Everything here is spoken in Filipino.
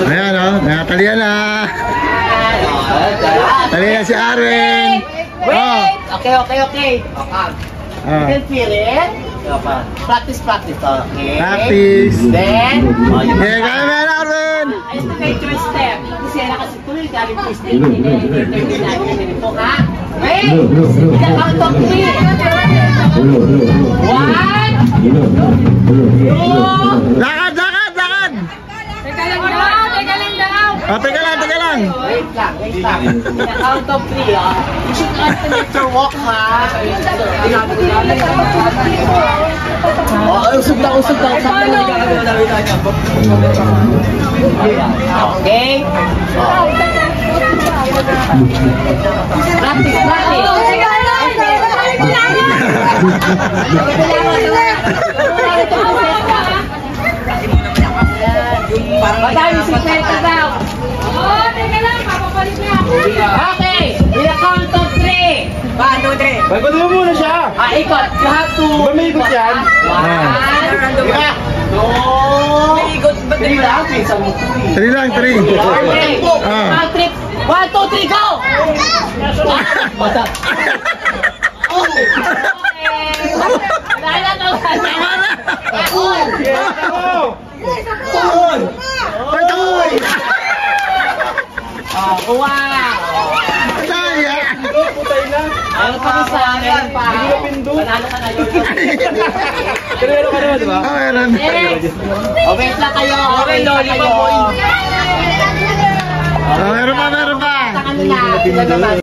Ayan o, nakatalian na. Talian si Arwen. Wait! Okay. Then feel it. Practice. Okay. Practice. Then, Okay, kaya mo yan, Arwen. estimate your step. Kasi kasi tuloy galing po step. Hindi natin po, ha? Wait! The count of 3. 1, 2. Lakad! Teka lang. Wait lang. The count of 3, You should estimate your walk, ha? Usog lang. Okay? Practice. Madami si Peter daw. Teka lang, papapalit niya ako. Okay, with a count of 3. 1, 2, 3. Pagpatuloy mo muna siya. Ikot. You have to... Di ba may ikot yan? 1. 3 lang. Okay. 1, 2, 3, go! Wow! Kaya! Ano pa sa akin pa? Panalo ka na yun. Kalero ka naman, di ba? Meron. Wait lang kayo. Meron pa. Tangan nila. Sila naman.